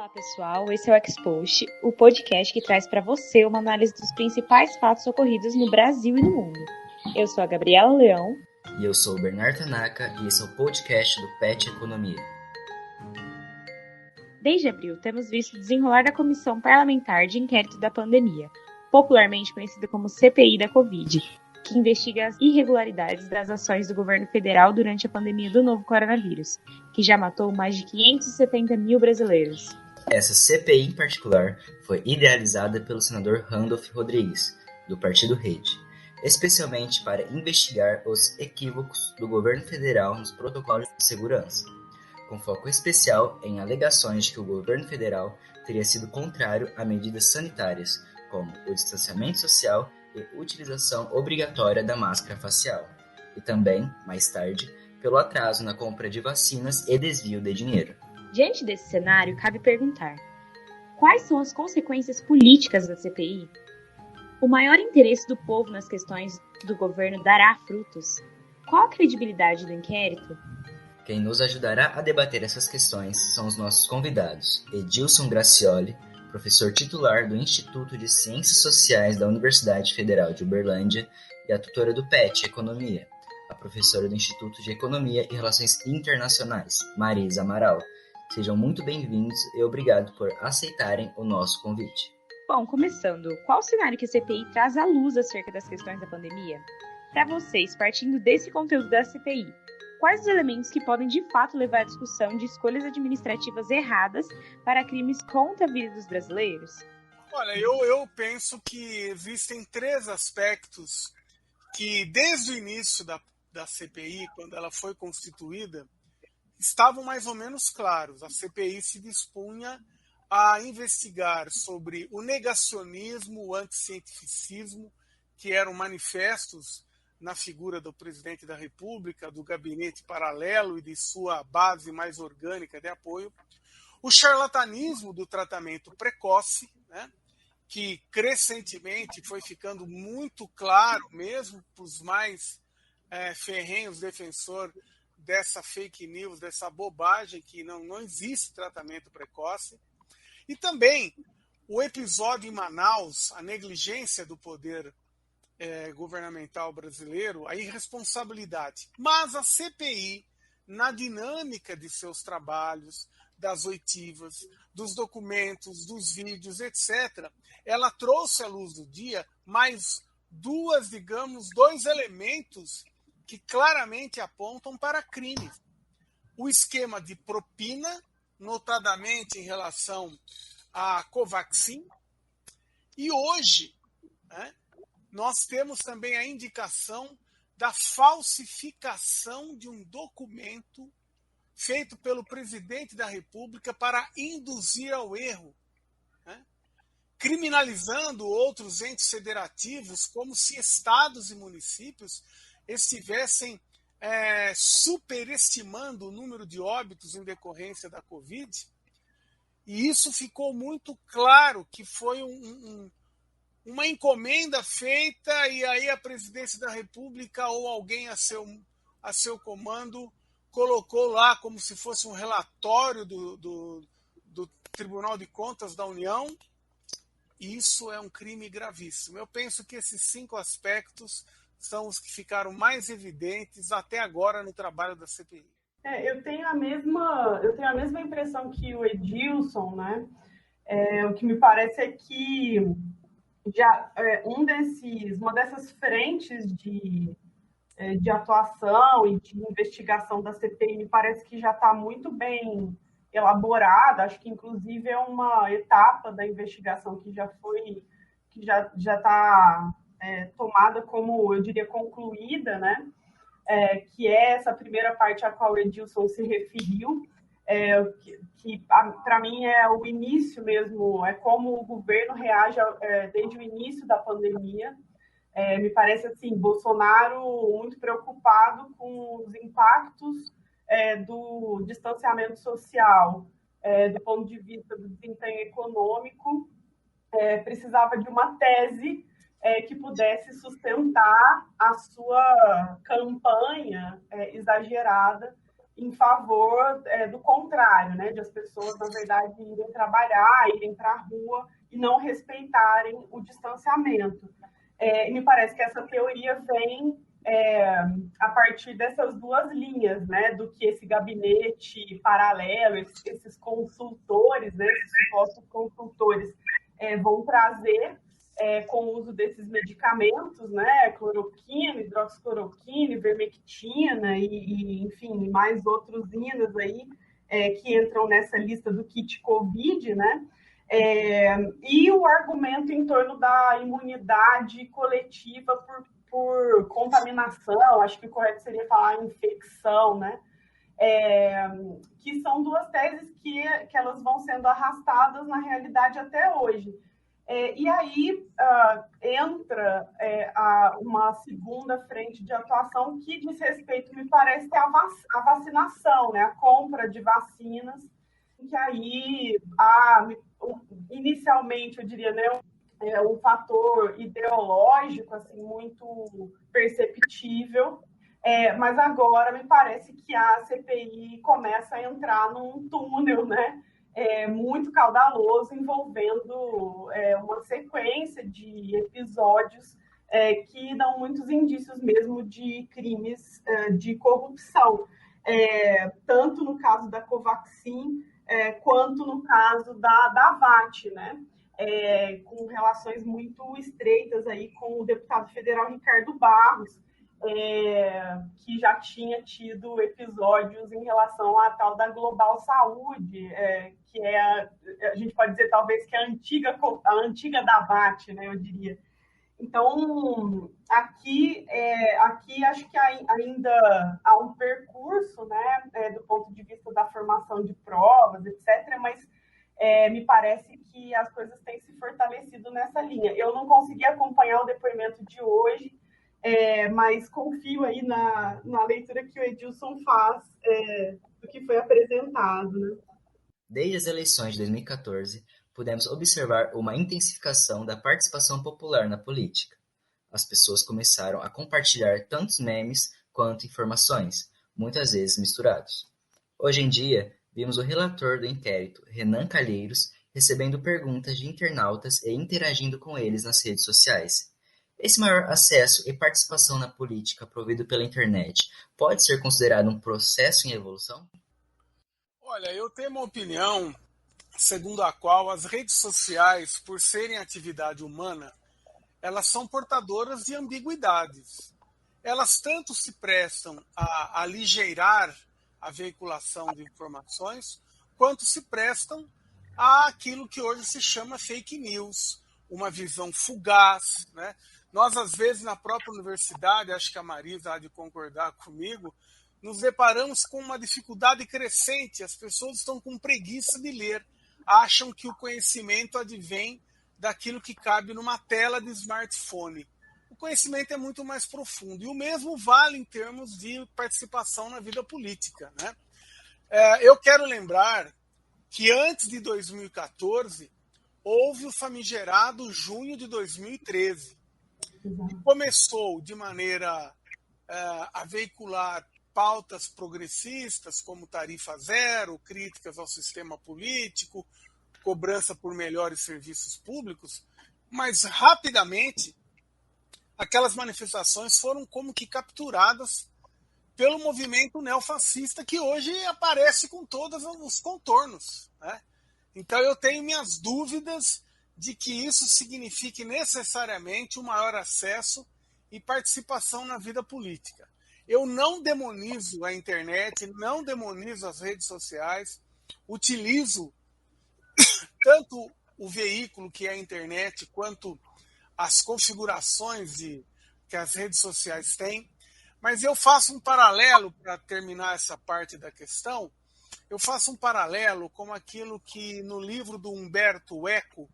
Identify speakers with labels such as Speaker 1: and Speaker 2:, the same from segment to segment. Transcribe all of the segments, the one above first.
Speaker 1: Olá, pessoal. Esse é o Expost, o podcast que traz para você uma análise dos principais fatos ocorridos no Brasil e no mundo. Eu sou a Gabriela Leão.
Speaker 2: E eu sou o Bernardo Tanaka e esse é o podcast do PET Economia.
Speaker 1: Desde abril, temos visto o desenrolar da Comissão Parlamentar de Inquérito da Pandemia, popularmente conhecida como CPI da Covid, que investiga as irregularidades das ações do governo federal durante a pandemia do novo coronavírus, que já matou mais de 570 mil brasileiros.
Speaker 2: Essa CPI em particular foi idealizada pelo senador Randolph Rodrigues, do Partido Rede, especialmente para investigar os equívocos do governo federal nos protocolos de segurança, com foco especial em alegações de que o governo federal teria sido contrário a medidas sanitárias, como o distanciamento social e utilização obrigatória da máscara facial, e também, mais tarde, pelo atraso na compra de vacinas e desvio de dinheiro.
Speaker 1: Diante desse cenário, cabe perguntar: quais são as consequências políticas da CPI? O maior interesse do povo nas questões do governo dará frutos? Qual a credibilidade do inquérito?
Speaker 2: Quem nos ajudará a debater essas questões são os nossos convidados, Edilson Gracioli, professor titular do Instituto de Ciências Sociais da Universidade Federal de Uberlândia e a tutora do PET Economia, a professora do Instituto de Economia e Relações Internacionais, Marisa Amaral. Sejam muito bem-vindos e obrigado por aceitarem o nosso convite.
Speaker 1: Bom, começando, qual o cenário que a CPI traz à luz acerca das questões da pandemia? Para vocês, partindo desse conteúdo da CPI, quais os elementos que podem de fato levar à discussão de escolhas administrativas erradas para crimes contra a vida dos brasileiros?
Speaker 3: Olha, eu penso que existem três aspectos que, desde o início da CPI, quando ela foi constituída, estavam mais ou menos claros. A CPI se dispunha a investigar sobre o negacionismo, o anticientificismo, que eram manifestos na figura do presidente da República, do gabinete paralelo e de sua base mais orgânica de apoio, o charlatanismo do tratamento precoce, né, que crescentemente foi ficando muito claro, mesmo para os mais ferrenhos defensores dessa fake news, dessa bobagem que não existe tratamento precoce. E também o episódio em Manaus, a negligência do poder governamental brasileiro, a irresponsabilidade. Mas a CPI, na dinâmica de seus trabalhos, das oitivas, dos documentos, dos vídeos, etc., ela trouxe à luz do dia mais dois elementos que claramente apontam para crimes. O esquema de propina, notadamente em relação à Covaxin, e hoje, né, nós temos também a indicação da falsificação de um documento feito pelo presidente da República para induzir ao erro, né, criminalizando outros entes federativos como se estados e municípios estivessem superestimando o número de óbitos em decorrência da Covid. E isso ficou muito claro que foi uma encomenda feita e aí a presidência da República ou alguém a seu comando colocou lá como se fosse um relatório do Tribunal de Contas da União. Isso é um crime gravíssimo. Eu penso que esses 5 aspectos são os que ficaram mais evidentes até agora no trabalho da CPI.
Speaker 4: Eu tenho a mesma impressão que o Edilson, né? O que me parece é que uma dessas frentes de atuação e de investigação da CPI me parece que já está muito bem elaborada. Acho que, inclusive, é uma etapa da investigação que já está tomada como, eu diria, concluída, né? Que é essa primeira parte a qual o Edilson se referiu, que para mim é o início mesmo, é como o governo reage desde o início da pandemia. Me parece assim, Bolsonaro muito preocupado com os impactos do distanciamento social, do ponto de vista do desempenho econômico, precisava de uma tese que pudesse sustentar a sua campanha exagerada em favor do contrário, né, de as pessoas, na verdade, irem trabalhar, irem para a rua e não respeitarem o distanciamento. E me parece que essa teoria vem a partir dessas duas linhas, né, do que esse gabinete paralelo, esses consultores, né, esses supostos consultores vão trazer com o uso desses medicamentos, né, cloroquina, hidroxicloroquina, ivermectina enfim, mais outros inas aí que entram nessa lista do kit COVID, né, e o argumento em torno da imunidade coletiva por contaminação, acho que o correto seria falar infecção, né, que são duas teses que elas vão sendo arrastadas na realidade até hoje. E aí entra uma segunda frente de atuação que diz respeito, me parece, à vacinação, né? A compra de vacinas, que aí inicialmente, eu diria, né, um fator ideológico assim, muito perceptível, mas agora me parece que a CPI começa a entrar num túnel, né? Muito caudaloso, envolvendo uma sequência de episódios que dão muitos indícios mesmo de crimes de corrupção, tanto no caso da Covaxin quanto no caso da VAT, né? Com relações muito estreitas aí com o deputado federal Ricardo Barros, que já tinha tido episódios em relação à tal da Global Saúde, que a gente pode dizer talvez que é a antiga da VAT, né, eu diria. Então, aqui acho que ainda há um percurso, né, do ponto de vista da formação de provas, etc., mas me parece que as coisas têm se fortalecido nessa linha. Eu não consegui acompanhar o depoimento de hoje, mas confio aí na leitura que o Edilson faz do que foi apresentado, né?
Speaker 2: Desde as eleições de 2014, pudemos observar uma intensificação da participação popular na política. As pessoas começaram a compartilhar tantos memes quanto informações, muitas vezes misturados. Hoje em dia, vimos o relator do inquérito, Renan Calheiros, recebendo perguntas de internautas e interagindo com eles nas redes sociais. Esse maior acesso e participação na política provido pela internet pode ser considerado um processo em evolução?
Speaker 3: Olha, eu tenho uma opinião segundo a qual as redes sociais, por serem atividade humana, elas são portadoras de ambiguidades. Elas tanto se prestam a aligeirar a veiculação de informações, quanto se prestam àquilo que hoje se chama fake news, uma visão fugaz, né? Nós, às vezes, na própria universidade, acho que a Marisa há de concordar comigo, nos deparamos com uma dificuldade crescente. As pessoas estão com preguiça de ler, acham que o conhecimento advém daquilo que cabe numa tela de smartphone. O conhecimento é muito mais profundo. E o mesmo vale em termos de participação na vida política, né? Eu quero lembrar que antes de 2014, houve o famigerado junho de 2013, que começou de maneira a veicular pautas progressistas, como tarifa zero, críticas ao sistema político, cobrança por melhores serviços públicos, mas rapidamente aquelas manifestações foram como que capturadas pelo movimento neofascista, que hoje aparece com todos os contornos, né? Então eu tenho minhas dúvidas de que isso signifique necessariamente um maior acesso e participação na vida política. Eu não demonizo a internet, não demonizo as redes sociais, utilizo tanto o veículo que é a internet, quanto as configurações que as redes sociais têm, mas eu faço um paralelo, para terminar essa parte da questão, eu faço um paralelo com aquilo que no livro do Humberto Eco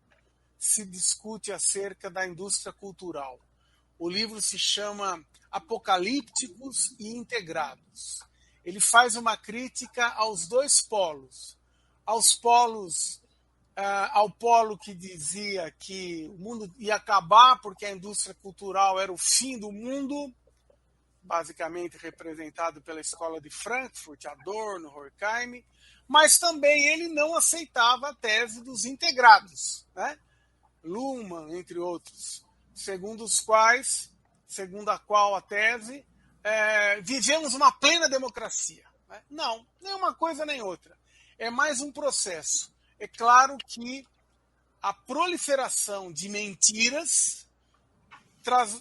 Speaker 3: se discute acerca da indústria cultural. O livro se chama Apocalípticos e Integrados. Ele faz uma crítica aos dois polos. Ao polo que dizia que o mundo ia acabar porque a indústria cultural era o fim do mundo, basicamente representado pela Escola de Frankfurt, Adorno, Horkheim, mas também ele não aceitava a tese dos integrados, né? Luhmann, entre outros, segundo a qual a tese, vivemos uma plena democracia. Né? Não, nem uma coisa nem outra. É mais um processo. É claro que a proliferação de mentiras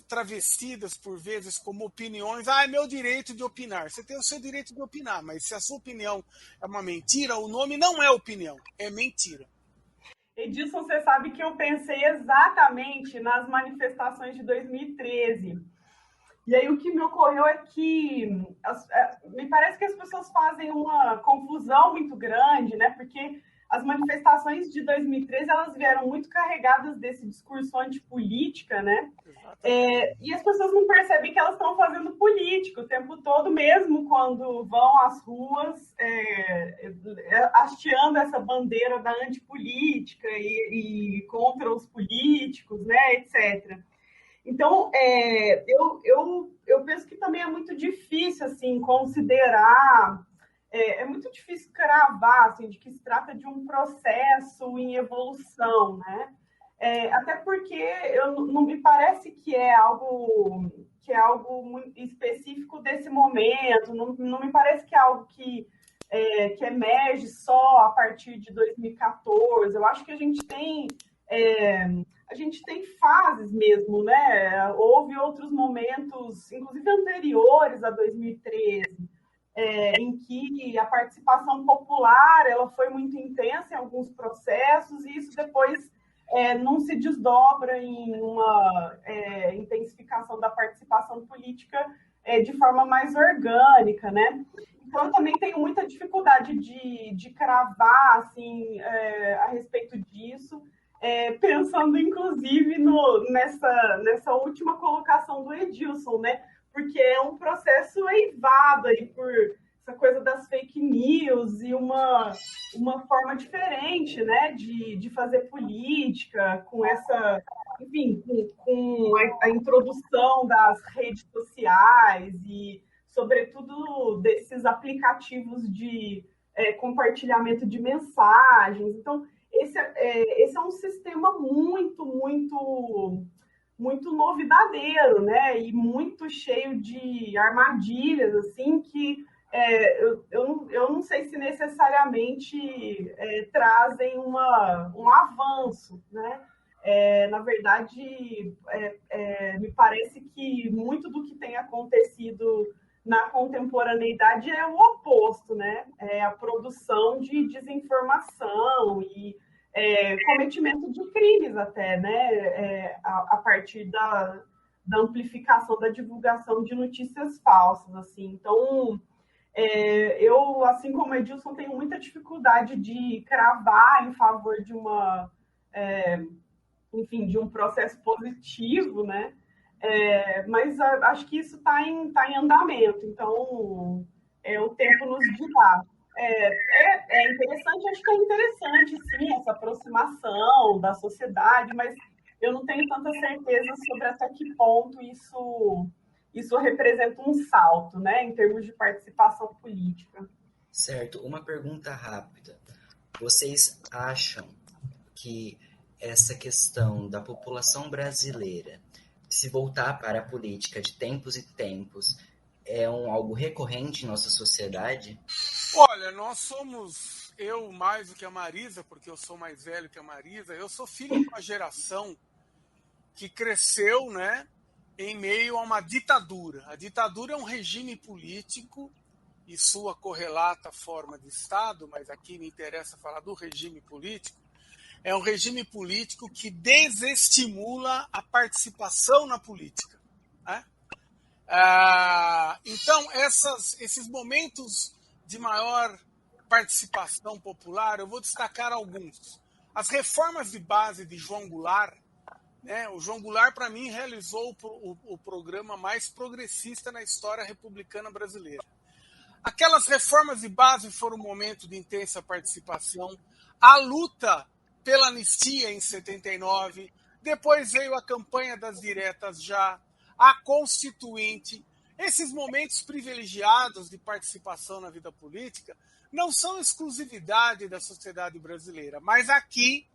Speaker 3: travestidas por vezes como opiniões, é meu direito de opinar. Você tem o seu direito de opinar, mas se a sua opinião é uma mentira, o nome não é opinião, é mentira.
Speaker 4: Edilson, você sabe que eu pensei exatamente nas manifestações de 2013. E aí o que me ocorreu é que me parece que as pessoas fazem uma confusão muito grande, né? Porque as manifestações de 2013 elas vieram muito carregadas desse discurso antipolítica, né? E as pessoas não percebem que elas estão fazendo política o tempo todo, mesmo quando vão às ruas hasteando essa bandeira da antipolítica e contra os políticos, né, etc. Então, eu penso que também é muito difícil assim, considerar, é muito difícil cravar assim, de que se trata de um processo em evolução, né? Até porque não me parece que é algo muito específico desse momento, não me parece que é algo que emerge só a partir de 2014. Eu acho que a gente tem fases mesmo, né? Houve outros momentos, inclusive anteriores a 2013, em que a participação popular ela foi muito intensa em alguns processos e isso depois não se desdobra em uma intensificação da participação política de forma mais orgânica, né? Então, eu também tenho muita dificuldade de cravar assim, a respeito disso, pensando, inclusive, nessa última colocação do Edilson, né? Porque é um processo eivado aí por essa coisa das fake news e uma forma diferente, né, de fazer política, com essa, enfim, com a introdução das redes sociais e, sobretudo, desses aplicativos de compartilhamento de mensagens. Então, esse é um sistema muito, muito, muito novidadeiro, né? E muito cheio de armadilhas, assim, que eu não sei se necessariamente trazem um avanço, né? Na verdade, me parece que muito do que tem acontecido na contemporaneidade é o oposto, né? É a produção de desinformação e cometimento de crimes até, né? A partir da amplificação da divulgação de notícias falsas, assim. Então, eu, assim como Edilson, tenho muita dificuldade de cravar em favor de de um processo positivo, né? Mas acho que isso está em andamento, então o tempo nos dirá. É interessante, acho que é interessante, sim, essa aproximação da sociedade, mas eu não tenho tanta certeza sobre até que ponto isso representa um salto, né, em termos de participação política.
Speaker 2: Certo. Uma pergunta rápida. Vocês acham que essa questão da população brasileira se voltar para a política de tempos e tempos é algo recorrente em nossa sociedade?
Speaker 3: Olha, eu mais do que a Marisa, porque eu sou mais velho que a Marisa, eu sou filho de uma geração que cresceu, né, em meio a uma ditadura. A ditadura é um regime político e sua correlata forma de Estado, mas aqui me interessa falar do regime político. É um regime político que desestimula a participação na política. Né? Então, esses momentos de maior participação popular, eu vou destacar alguns. As reformas de base de João Goulart, né? O João Goulart, para mim, realizou o programa mais progressista na história republicana brasileira. Aquelas reformas de base foram um momento de intensa participação. A luta pela anistia em 79, depois veio a campanha das diretas já, a Constituinte, Esses momentos privilegiados de participação na vida política não são exclusividade da sociedade brasileira, mas aqui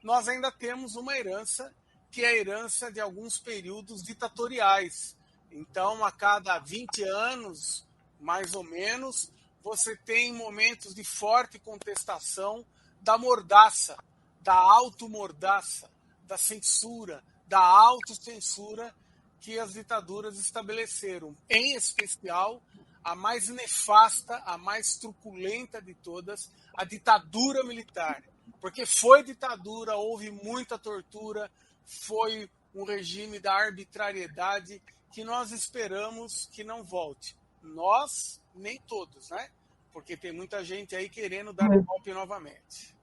Speaker 3: nós ainda temos uma herança, que é a herança de alguns períodos ditatoriais. Então, a cada 20 anos, mais ou menos, você tem momentos de forte contestação da mordaça, da automordaça, da censura, da autocensura que as ditaduras estabeleceram, em especial a mais nefasta, a mais truculenta de todas, a ditadura militar. Porque foi ditadura, houve muita tortura, foi um regime da arbitrariedade que nós esperamos que não volte. Nós, nem todos, né? Porque tem muita gente aí querendo dar golpe novamente.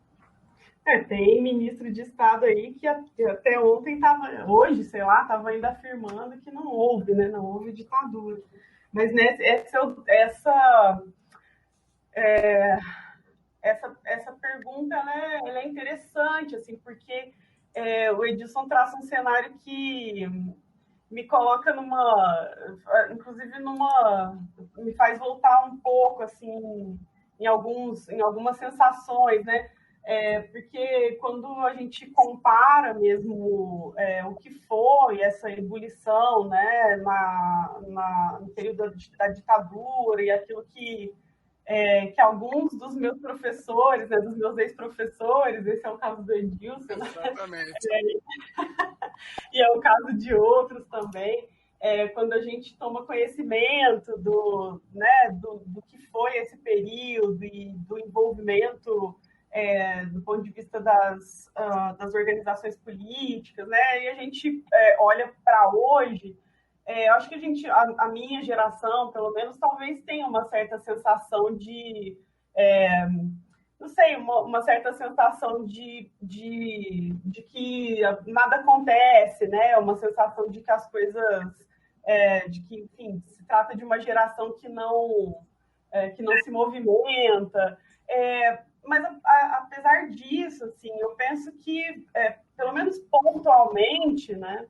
Speaker 4: Tem ministro de Estado aí que até ontem hoje, sei lá, estava ainda afirmando que não houve, né? Não houve ditadura. Mas né, essa pergunta ela é interessante, assim, porque o Edilson traça um cenário que me coloca inclusive me faz voltar um pouco, assim, em algumas sensações, né? Porque quando a gente compara mesmo o que foi essa ebulição, né, no período da ditadura e aquilo que alguns dos meus professores, né, dos meus ex-professores, esse é o caso do Edilson, né?
Speaker 3: Exatamente.
Speaker 4: E é o caso de outros também, quando a gente toma conhecimento do que foi esse período e do envolvimento do ponto de vista das organizações políticas, né? E a gente olha para hoje, eu acho que a minha geração, pelo menos, talvez tenha uma certa sensação de, não sei, uma certa sensação de que nada acontece, né? Uma sensação de que as coisas, de que, enfim, se trata de uma geração que não se movimenta. Mas, apesar disso, assim, eu penso que, pelo menos pontualmente, né,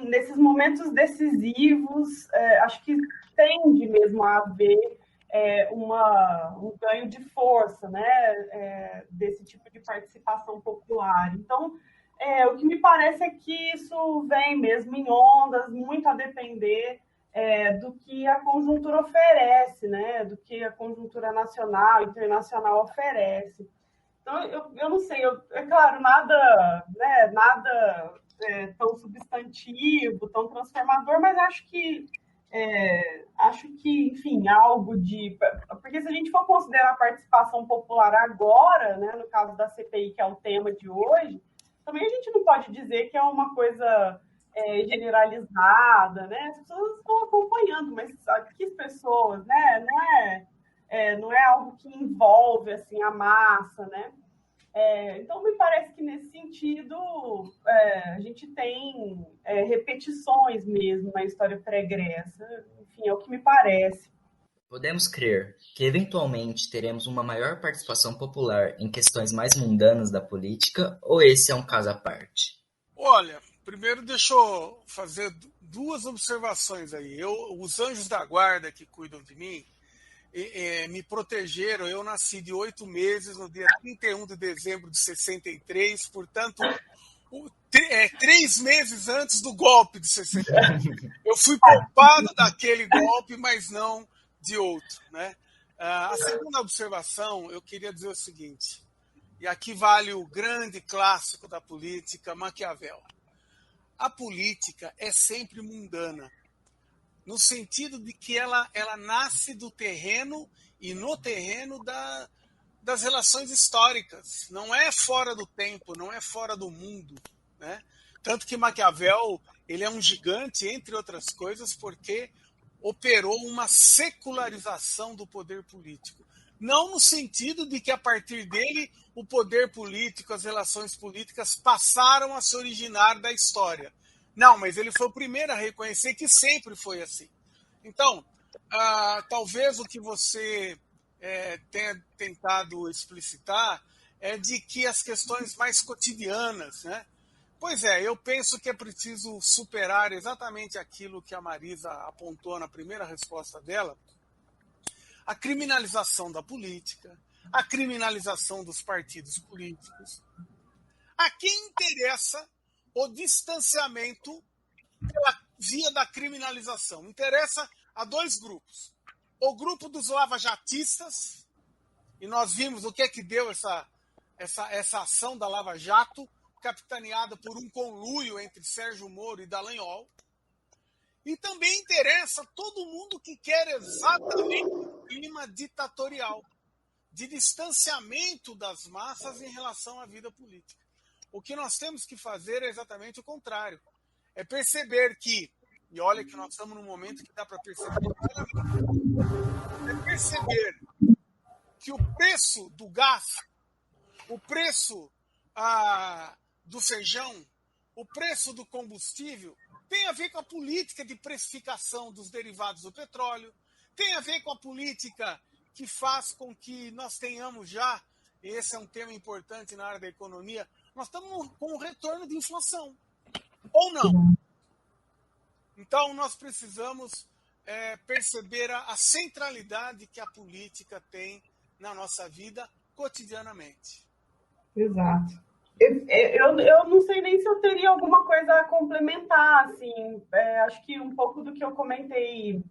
Speaker 4: nesses momentos decisivos, acho que tende mesmo a haver um ganho de força, né, desse tipo de participação popular. Então, o que me parece é que isso vem mesmo em ondas, muito a depender do que a conjuntura oferece, né? Do que a conjuntura nacional, internacional oferece. Então, eu não sei, é claro, nada tão substantivo, tão transformador, mas acho que, enfim, algo de... Porque se a gente for considerar a participação popular agora, né, no caso da CPI, que é o tema de hoje, também a gente não pode dizer que é uma coisa generalizada, né? As pessoas estão acompanhando, mas que as pessoas, né? Não é algo que envolve assim a massa, né? Então me parece que nesse sentido a gente tem repetições mesmo na história pregressa. Enfim, é o que me parece.
Speaker 2: Podemos crer que eventualmente teremos uma maior participação popular em questões mais mundanas da política, ou esse é um caso à parte?
Speaker 3: Olha, primeiro deixa eu fazer duas observações aí. Os anjos da guarda que cuidam de mim me protegeram. Eu nasci de 8 meses no dia 31 de dezembro de 63, portanto, 3 meses antes do golpe de 63. Eu fui poupado daquele golpe, mas não de outro, né? A segunda observação, eu queria dizer o seguinte, e aqui vale o grande clássico da política, Maquiavel. A política é sempre mundana, no sentido de que ela nasce do terreno e no terreno das relações históricas. Não é fora do tempo, não é fora do mundo, né? Tanto que Maquiavel ele é um gigante, entre outras coisas, porque operou uma secularização do poder político. Não no sentido de que, a partir dele, o poder político, as relações políticas passaram a se originar da história. Não, mas ele foi o primeiro a reconhecer que sempre foi assim. Então, talvez o que você tenha tentado explicitar é de que as questões mais cotidianas, né, Pois é, eu penso que é preciso superar exatamente aquilo que a Marisa apontou na primeira resposta dela, a criminalização da política, a criminalização dos partidos políticos. A quem interessa o distanciamento pela via da criminalização? Interessa a dois grupos. O grupo dos lavajatistas, e nós vimos o que é que deu essa ação da Lava Jato, capitaneada por um conluio entre Sérgio Moro e Dallagnol. E também interessa todo mundo que quer exatamente um clima ditatorial, de distanciamento das massas em relação à vida política. O que nós temos que fazer é exatamente o contrário. É perceber que, e olha que nós estamos num momento que dá para perceber claramente, é perceber que o preço do gás, o preço do feijão, o preço do combustível, tem a ver com a política de precificação dos derivados do petróleo, tem a ver com a política que faz com que nós tenhamos já, e esse é um tema importante na área da economia, nós estamos com um retorno de inflação. Ou não? Então, nós precisamos perceber a centralidade que a política tem na nossa vida cotidianamente.
Speaker 4: Exato. Eu não sei nem se eu teria alguma coisa a complementar, assim, acho que um pouco do que eu comentei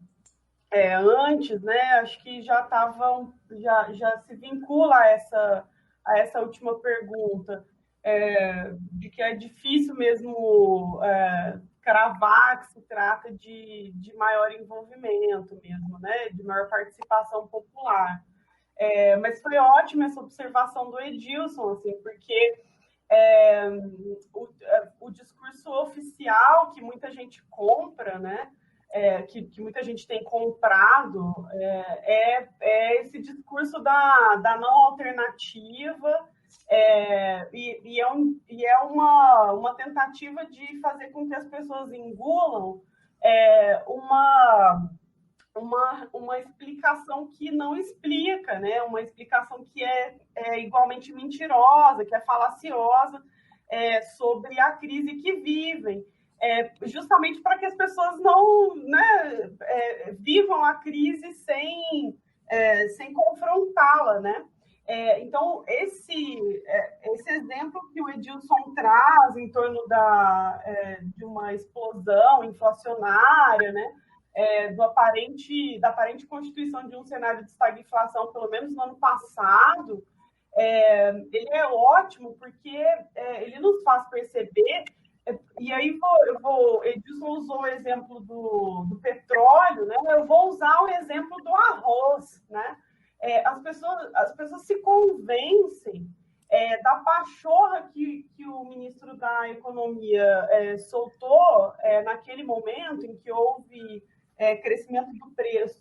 Speaker 4: antes, né, acho que já se vincula a essa última pergunta, de que é difícil mesmo cravar que se trata de maior envolvimento mesmo, né, de maior participação popular. Mas foi ótima essa observação do Edilson, assim, porque o discurso oficial que muita gente compra, né, que muita gente tem comprado, esse discurso da não alternativa, e é uma tentativa de fazer com que as pessoas engulam uma explicação que não explica, né? Uma explicação que é igualmente mentirosa, que é falaciosa, sobre a crise que vivem, justamente para que as pessoas não, né, vivam a crise sem confrontá-la, né? Então, esse exemplo que o Edilson traz em torno de uma explosão inflacionária, né? Da aparente constituição de um cenário de estagflação, pelo menos no ano passado, ele é ótimo porque ele nos faz perceber, e aí Edilson usou o exemplo do petróleo, né? Eu vou usar o exemplo do arroz, né? As pessoas se convencem da pachorra que o ministro da Economia soltou naquele momento em que houve crescimento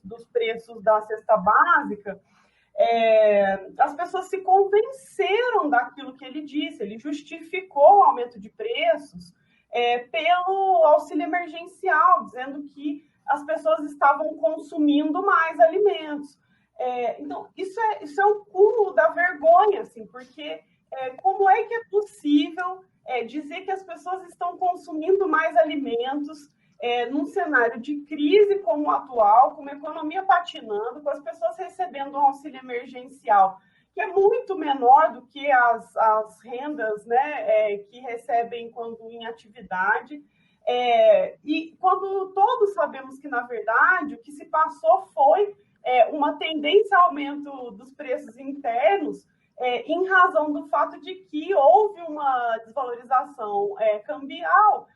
Speaker 4: dos preços da cesta básica. As pessoas se convenceram daquilo que ele disse. Ele justificou o aumento de preços pelo auxílio emergencial, dizendo que as pessoas estavam consumindo mais alimentos. Então, isso é o cúmulo da vergonha, assim, porque como é que é possível dizer que as pessoas estão consumindo mais alimentos num cenário de crise como o atual, com uma economia patinando, com as pessoas recebendo um auxílio emergencial, que é muito menor do que as rendas, né, que recebem quando em atividade, e quando todos sabemos que, na verdade, o que se passou foi uma tendência ao aumento dos preços internos, em razão do fato de que houve uma desvalorização cambial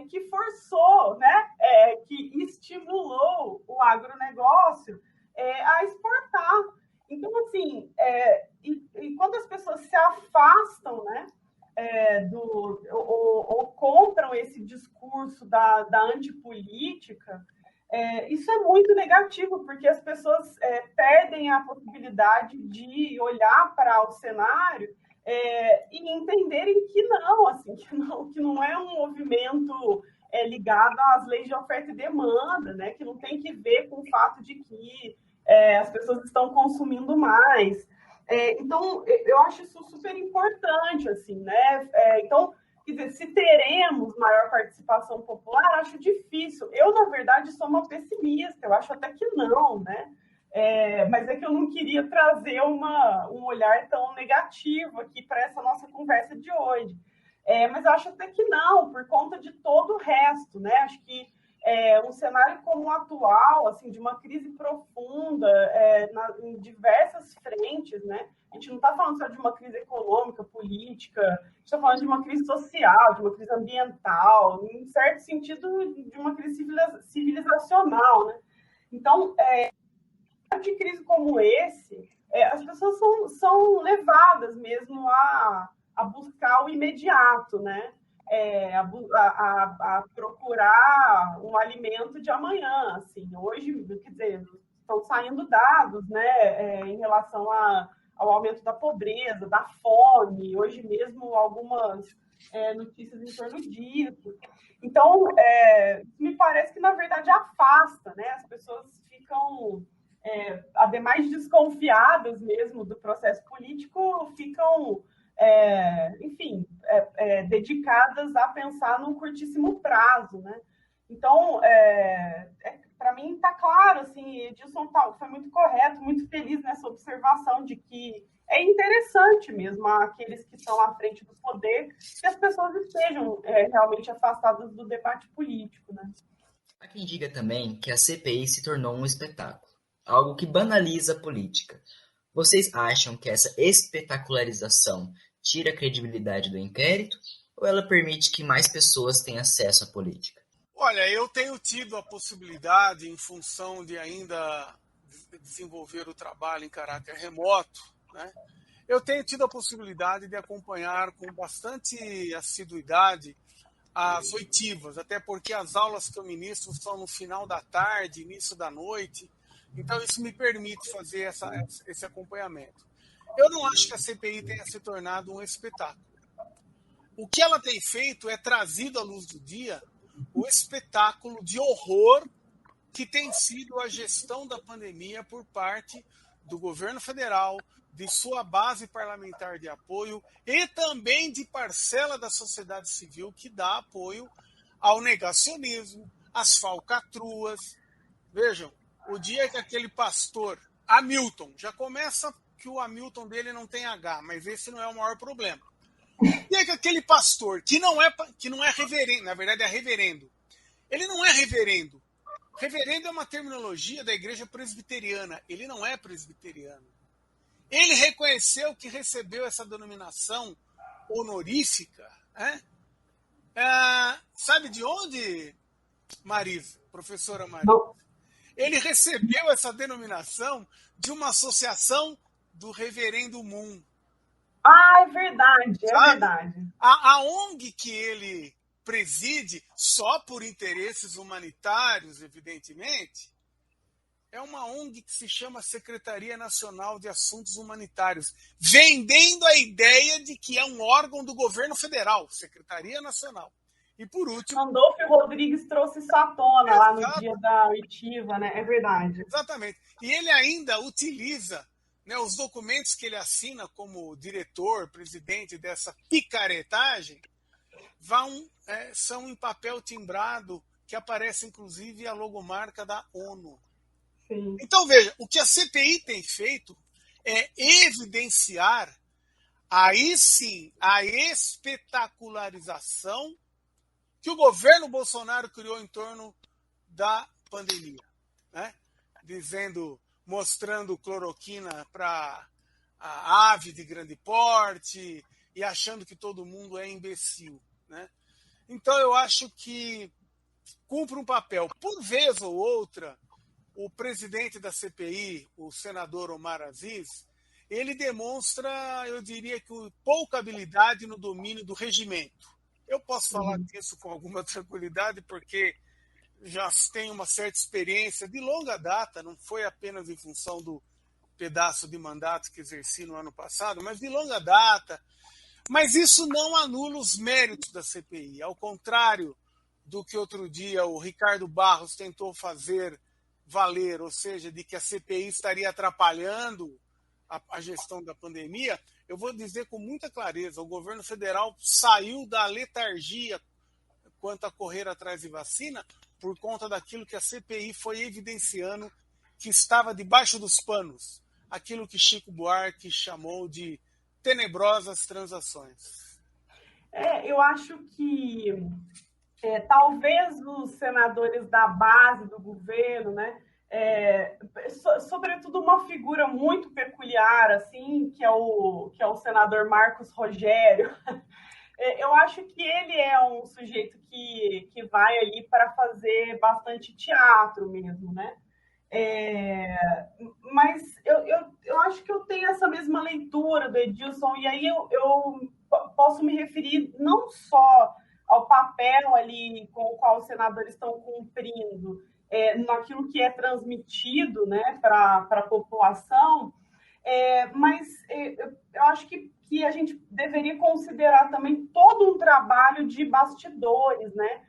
Speaker 4: que forçou, né, que estimulou o agronegócio a exportar. Então, assim, e quando as pessoas se afastam, né, ou compram esse discurso da antipolítica, isso é muito negativo, porque as pessoas perdem a possibilidade de olhar para o cenário e entenderem que não, assim, que não é um movimento ligado às leis de oferta e demanda, né, que não tem que ver com o fato de que as pessoas estão consumindo mais. Então, eu acho isso super importante, assim, né? Então, Quer dizer, se teremos maior participação popular, acho difícil. Eu, na verdade, sou uma pessimista, eu acho até que não, né? Mas é que eu não queria trazer um olhar tão negativo aqui para essa nossa conversa de hoje. Mas eu acho até que não, por conta de todo o resto, né? Acho que um cenário como o atual, assim, de uma crise profunda em diversas frentes, né? A gente não está falando só de uma crise econômica, política, a gente está falando de uma crise social, de uma crise ambiental, em certo sentido, de uma crise civilizacional, né? Então, de crise como esse, as pessoas são levadas mesmo a buscar o imediato, né? A procurar um alimento de amanhã. Assim. Hoje, quer dizer, estão saindo dados, né, em relação ao aumento da pobreza, da fome, hoje mesmo algumas notícias em torno disso. Então, me parece que, na verdade, afasta, né? As pessoas ficam, ademais desconfiadas mesmo do processo político, ficam enfim, dedicadas a pensar num curtíssimo prazo, né? Então, para mim está claro, assim, Edilson foi muito correto, muito feliz nessa observação de que é interessante mesmo aqueles que estão à frente do poder que as pessoas estejam realmente afastadas do debate político, né?
Speaker 2: Há quem diga também que a CPI se tornou um espetáculo, algo que banaliza a política. Vocês acham que essa espetacularização tira a credibilidade do inquérito ou ela permite que mais pessoas tenham acesso à política?
Speaker 3: Olha, eu tenho tido a possibilidade, em função de ainda desenvolver o trabalho em caráter remoto, né? Eu tenho tido a possibilidade de acompanhar com bastante assiduidade as oitivas, até porque as aulas que eu ministro são no final da tarde, início da noite, então isso me permite fazer esse acompanhamento. Eu não acho que a CPI tenha se tornado um espetáculo. O que ela tem feito é trazido à luz do dia o espetáculo de horror que tem sido a gestão da pandemia por parte do governo federal, de sua base parlamentar de apoio e também de parcela da sociedade civil que dá apoio ao negacionismo, às falcatruas. Vejam, o dia que aquele pastor Hamilton, já começa que o Hamilton dele não tem H, mas esse não é o maior problema. E é que aquele pastor, que não é reverendo, na verdade é reverendo, ele não é reverendo. Reverendo é uma terminologia da igreja presbiteriana, ele não é presbiteriano. Ele reconheceu que recebeu essa denominação honorífica, né? Sabe de onde, Marisa, professora Marisa? Ele recebeu essa denominação de uma associação do reverendo Moon.
Speaker 4: É verdade, verdade.
Speaker 3: A ONG que ele preside, só por interesses humanitários, evidentemente, é uma ONG que se chama Secretaria Nacional de Assuntos Humanitários, vendendo a ideia de que é um órgão do governo federal, Secretaria Nacional. E por último...
Speaker 4: Randolfo Rodrigues trouxe isso à tona lá no dia da oitiva, né? É verdade.
Speaker 3: Exatamente. E ele ainda utiliza, né, os documentos que ele assina como diretor, presidente dessa picaretagem, são em papel timbrado, que aparece inclusive a logomarca da ONU.
Speaker 4: Sim.
Speaker 3: Então, veja, o que a CPI tem feito é evidenciar, aí sim, a espetacularização que o governo Bolsonaro criou em torno da pandemia, né? Mostrando cloroquina para a ave de grande porte e achando que todo mundo é imbecil, né? Então, eu acho que cumpre um papel. Por vez ou outra, o presidente da CPI, o senador Omar Aziz, ele demonstra, eu diria que pouca habilidade no domínio do regimento. Eu posso falar disso com alguma tranquilidade, porque já tenho uma certa experiência de longa data, não foi apenas em função do pedaço de mandato que exerci no ano passado, mas de longa data. Mas isso não anula os méritos da CPI, ao contrário do que outro dia o Ricardo Barros tentou fazer valer, ou seja, de que a CPI estaria atrapalhando a gestão da pandemia, eu vou dizer com muita clareza, o governo federal saiu da letargia quanto a correr atrás de vacina por conta daquilo que a CPI foi evidenciando que estava debaixo dos panos, aquilo que Chico Buarque chamou de tenebrosas transações.
Speaker 4: Eu acho que talvez os senadores da base do governo, né, sobretudo uma figura muito peculiar, assim, que é o senador Marcos Rogério. Eu acho que ele é um sujeito que vai ali para fazer bastante teatro mesmo, né? Mas eu acho que eu tenho essa mesma leitura do Edilson, e aí eu posso me referir não só ao papel ali com o qual os senadores estão cumprindo, naquilo que é transmitido, né, para a população, mas eu acho que a gente deveria considerar também todo um trabalho de bastidores, né?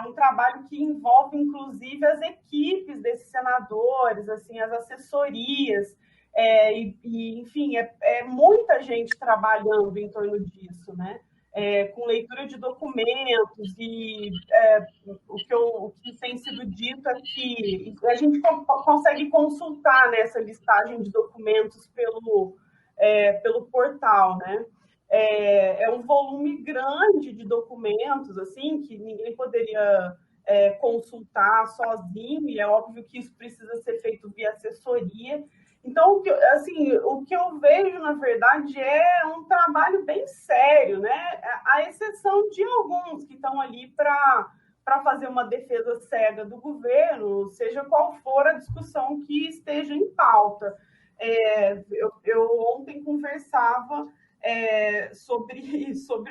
Speaker 4: Um trabalho que envolve, inclusive, as equipes desses senadores, assim, as assessorias, enfim, muita gente trabalhando em torno disso, né? Com leitura de documentos, e o que tem sido dito é que a gente consegue consultar nessa listagem de documentos pelo portal, né? É um volume grande de documentos, assim, que ninguém poderia consultar sozinho, e é óbvio que isso precisa ser feito via assessoria. Então, assim, o que eu vejo, na verdade, é um trabalho bem sério, né? À exceção de alguns que estão ali para fazer uma defesa cega do governo, seja qual for a discussão que esteja em pauta. Eu ontem conversava sobre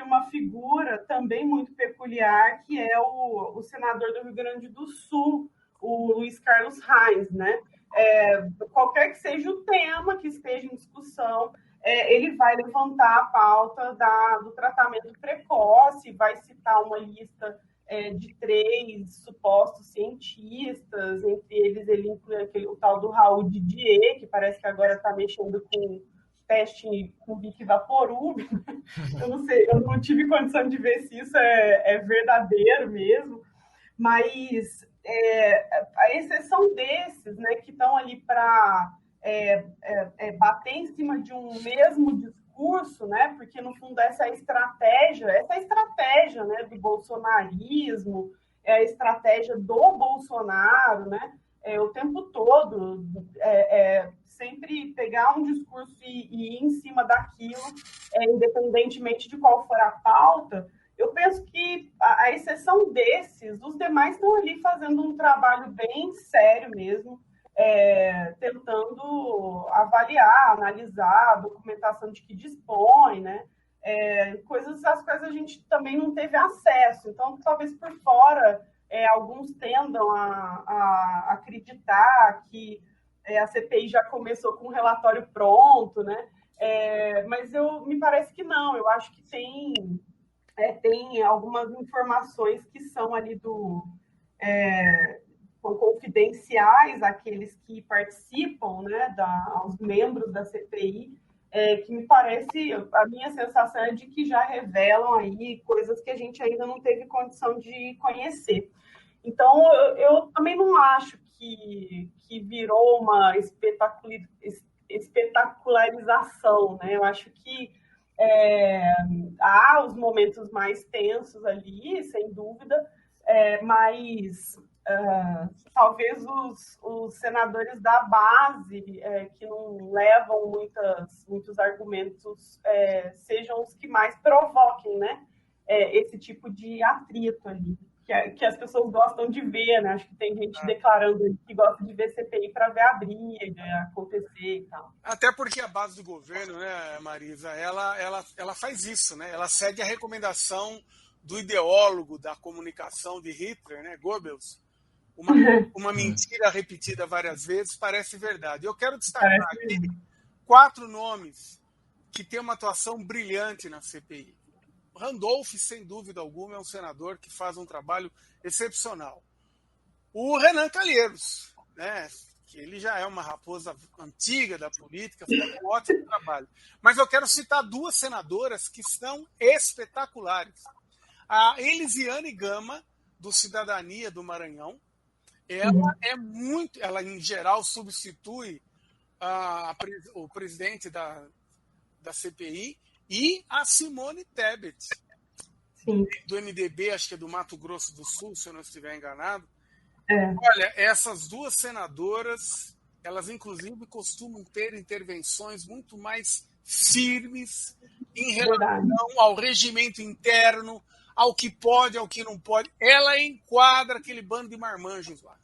Speaker 4: uma figura também muito peculiar, que é o senador do Rio Grande do Sul, o Luiz Carlos Reis, né? Qualquer que seja o tema que esteja em discussão, ele vai levantar a pauta do tratamento precoce, vai citar uma lista de 3 supostos cientistas, entre eles ele inclui o tal do Raul Didier, que parece que agora está mexendo com teste com Vic Vaporub. Eu não sei, eu não tive condição de ver se isso é verdadeiro mesmo, mas a exceção desses, né, que estão ali para bater em cima de um mesmo discurso, né, porque no fundo essa estratégia, né, do bolsonarismo, é a estratégia do Bolsonaro, né, o tempo todo, sempre pegar um discurso e ir em cima daquilo, independentemente de qual for a pauta. Eu penso que, a exceção desses, os demais estão ali fazendo um trabalho bem sério mesmo, tentando avaliar, analisar a documentação de que dispõe, né? Coisas às quais a gente também não teve acesso. Então, talvez por fora, alguns tendam a acreditar que a CPI já começou com um relatório pronto, né? Mas me parece que não. Eu acho que tem algumas informações que são ali são confidenciais àqueles que participam, né, aos membros da CPI, que me parece, a minha sensação é de que já revelam aí coisas que a gente ainda não teve condição de conhecer. Então, eu também não acho que virou uma espetacularização, né? Eu acho que há os momentos mais tensos ali, sem dúvida, mas talvez os senadores da base, que não levam muitos argumentos, sejam os que mais provoquem, né, esse tipo de atrito ali, que as pessoas gostam de ver, né? Acho que tem gente declarando que gosta de ver CPI para ver a briga acontecer e tal.
Speaker 3: Até porque a base do governo, né, Marisa, ela faz isso, né? Ela segue a recomendação do ideólogo da comunicação de Hitler, né, Goebbels. Uma mentira repetida várias vezes parece verdade. Eu quero destacar aqui 4 nomes que têm uma atuação brilhante na CPI. Randolph, sem dúvida alguma, é um senador que faz um trabalho excepcional. O Renan Calheiros, né, que ele já é uma raposa antiga da política, faz um ótimo trabalho. Mas eu quero citar duas senadoras que são espetaculares. A Elisiane Gama, do Cidadania do Maranhão, ela em geral substitui o presidente da CPI, e a Simone Tebet,
Speaker 4: Sim.
Speaker 3: do MDB, acho que é do Mato Grosso do Sul, se eu não estiver enganado.
Speaker 4: É.
Speaker 3: Olha, essas duas senadoras, elas inclusive costumam ter intervenções muito mais firmes em relação ao regimento interno, ao que pode, ao que não pode. Ela enquadra aquele bando de marmanjos lá.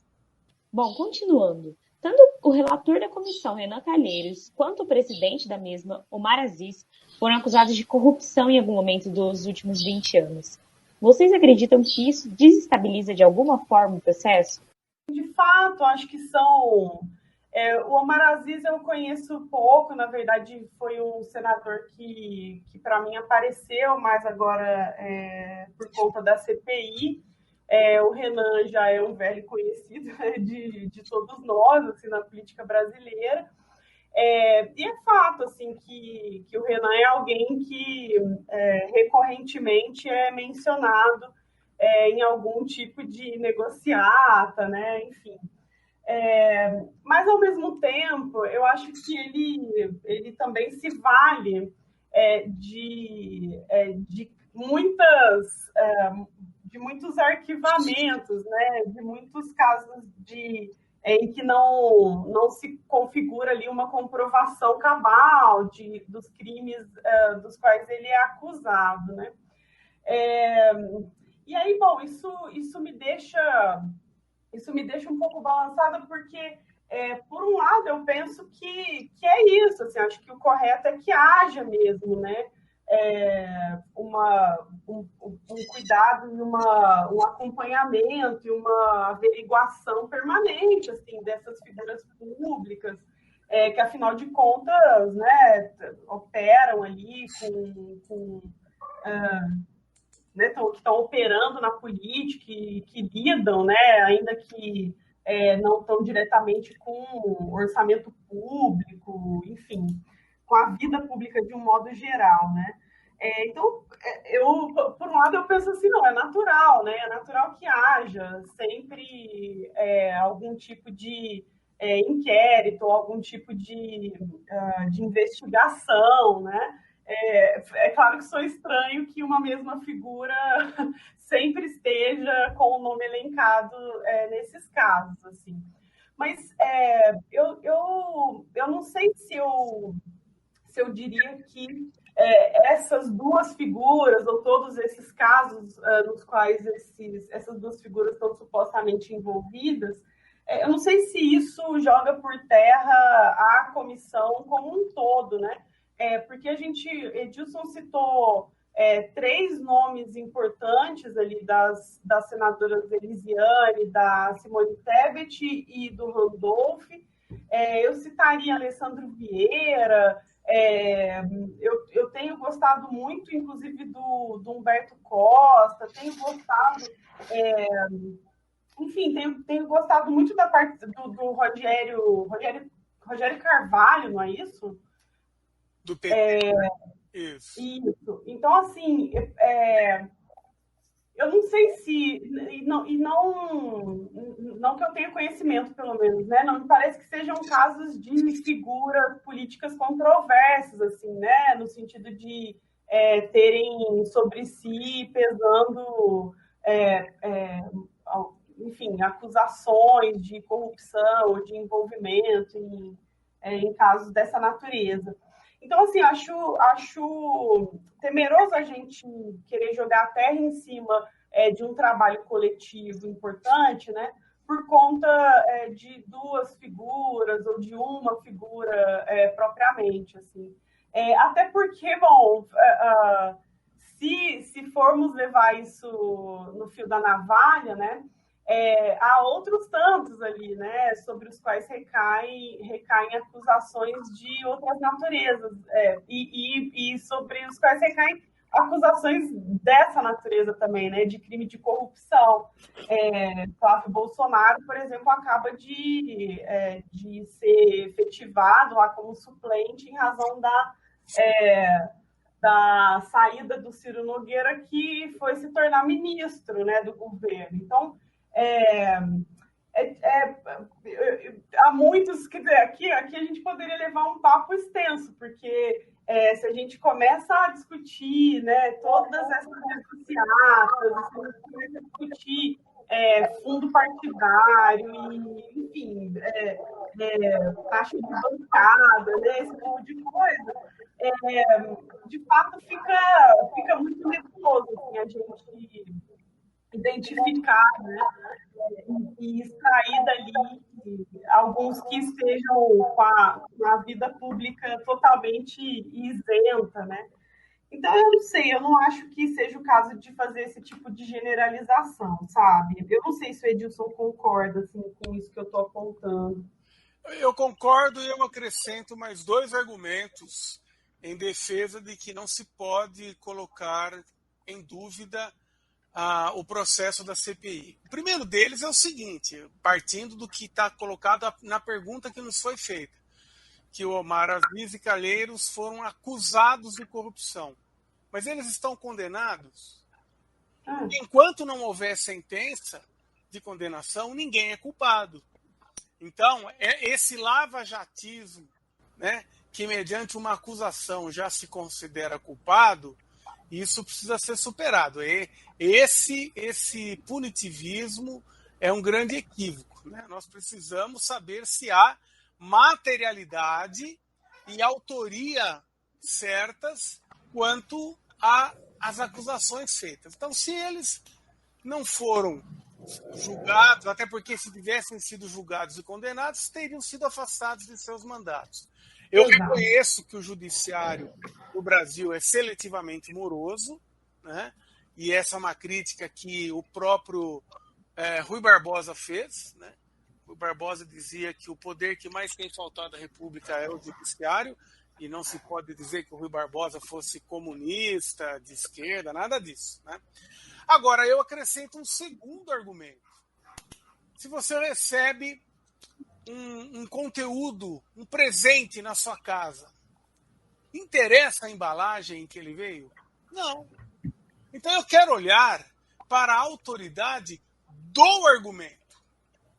Speaker 1: Bom, continuando. Tanto o relator da comissão, Renan Calheiros, quanto o presidente da mesma, Omar Aziz, foram acusados de corrupção em algum momento dos últimos 20 anos. Vocês acreditam que isso desestabiliza de alguma forma o processo?
Speaker 4: De fato, acho que são... o Omar Aziz eu conheço pouco, na verdade foi um senador que para mim apareceu mais agora por conta da CPI. O Renan já é um velho conhecido de todos nós assim, na política brasileira. E é fato assim, que o Renan é alguém que recorrentemente é mencionado em algum tipo de negociata, né? Enfim. Mas, ao mesmo tempo, eu acho que ele também se vale de muitos arquivamentos, né? De muitos casos em que não se configura ali uma comprovação cabal dos crimes dos quais ele é acusado, né? E aí, bom, isso me deixa um pouco balançada, porque, por um lado, eu penso que é isso, assim, acho que o correto é que haja mesmo, né? Um cuidado e um acompanhamento e uma averiguação permanente assim, dessas figuras públicas, que, afinal de contas, né, operam ali né, que estão operando na política, que lidam, né, ainda que não tão diretamente com orçamento público, enfim, com a vida pública de um modo geral, né? Então, por um lado, eu penso assim, não, é natural, né? É natural que haja sempre algum tipo de inquérito, algum tipo de investigação, né? É claro que sou estranho que uma mesma figura sempre esteja com o nome elencado nesses casos, assim. Mas eu não sei se eu diria que essas duas figuras, ou todos esses casos nos quais essas duas figuras estão supostamente envolvidas, eu não sei se isso joga por terra a comissão como um todo, né? Porque Edilson citou 3 nomes importantes ali das senadoras Elisiane, da Simone Tebet e do Randolph. Eu citaria Alessandro Vieira. Eu tenho gostado muito, inclusive, do Humberto Costa, tenho gostado... enfim, tenho gostado muito da parte do Rogério Carvalho, não é isso?
Speaker 3: Do PT. Isso.
Speaker 4: Então, assim, eu não sei se... não que eu tenha conhecimento, pelo menos, né? Não me parece que sejam casos de figuras políticas controversas, assim, né? No sentido de terem sobre si pesando... enfim, acusações de corrupção, de envolvimento em casos dessa natureza. Então, assim, acho temeroso a gente querer jogar a terra em cima de um trabalho coletivo importante, né, por conta de 2 figuras ou de uma figura propriamente, assim. Até porque, bom, se formos levar isso no fio da navalha, né, há outros tantos ali, né, sobre os quais recaem acusações de outras naturezas, e sobre os quais recaem acusações dessa natureza também, né, de crime de corrupção. Flávio Bolsonaro, por exemplo, acaba de ser efetivado lá como suplente em razão da saída do Ciro Nogueira, que foi se tornar ministro, né, do governo. Então, há muitos, quer dizer, aqui a gente poderia levar um papo extenso, porque se a gente começa a discutir, né, todas essas negociatas, se a gente começa a discutir fundo partidário, e, enfim, taxa de bancada, né, esse tipo de coisa, de fato fica muito nebuloso assim, a gente identificar, né, e extrair dali alguns que estejam com a vida pública totalmente isenta, né? Então, eu não sei, eu não acho que seja o caso de fazer esse tipo de generalização, sabe? Eu não sei se o Edilson concorda assim, com isso que eu estou apontando.
Speaker 3: Eu concordo e eu acrescento mais 2 argumentos em defesa de que não se pode colocar em dúvida o processo da CPI. O primeiro deles é o seguinte, partindo do que está colocado na pergunta que nos foi feita, que o Omar Aziz e Calheiros foram acusados de corrupção. Mas eles estão condenados? Enquanto não houver sentença de condenação, ninguém é culpado. Então, esse lava-jatismo, né, que mediante uma acusação já se considera culpado, isso precisa ser superado. Esse punitivismo é um grande equívoco, né? Nós precisamos saber se há materialidade e autoria certas quanto às acusações feitas. Então, se eles não foram julgados, até porque se tivessem sido julgados e condenados, teriam sido afastados de seus mandatos. Eu reconheço que o judiciário do Brasil é seletivamente moroso, né? E essa é uma crítica que o próprio Rui Barbosa fez, né? Rui Barbosa dizia que o poder que mais tem faltado à República é o judiciário, e não se pode dizer que o Rui Barbosa fosse comunista, de esquerda, nada disso, né? Agora, eu acrescento um segundo argumento. Se você recebe um conteúdo, um presente na sua casa, interessa a embalagem em que ele veio? Não. Então eu quero olhar para a autoridade do argumento.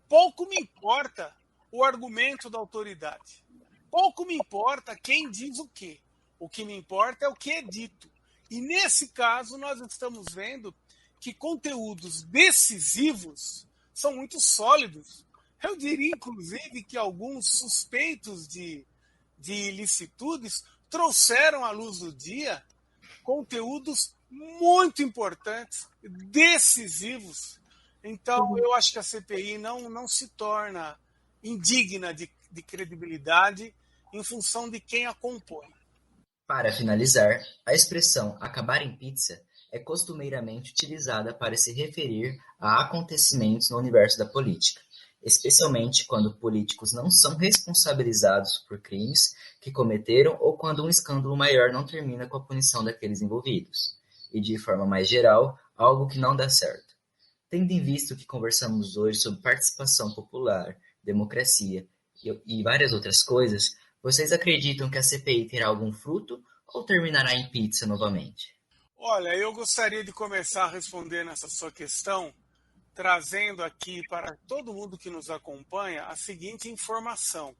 Speaker 3: Pouco me importa o argumento da autoridade. Pouco me importa quem diz o quê. O que me importa é o que é dito. E nesse caso nós estamos vendo que conteúdos decisivos são muito sólidos. Eu diria, inclusive, que alguns suspeitos de ilicitudes trouxeram à luz do dia conteúdos muito importantes, decisivos. Então, eu acho que a CPI não se torna indigna de credibilidade em função de quem a compõe.
Speaker 2: Para finalizar, a expressão acabar em pizza é costumeiramente utilizada para se referir a acontecimentos no universo da política, especialmente quando políticos não são responsabilizados por crimes que cometeram ou quando um escândalo maior não termina com a punição daqueles envolvidos, e de forma mais geral, algo que não dá certo. Tendo em vista o que conversamos hoje sobre participação popular, democracia e várias outras coisas, vocês acreditam que a CPI terá algum fruto ou terminará em pizza novamente?
Speaker 3: Olha, eu gostaria de começar respondendo essa sua questão, trazendo aqui para todo mundo que nos acompanha a seguinte informação,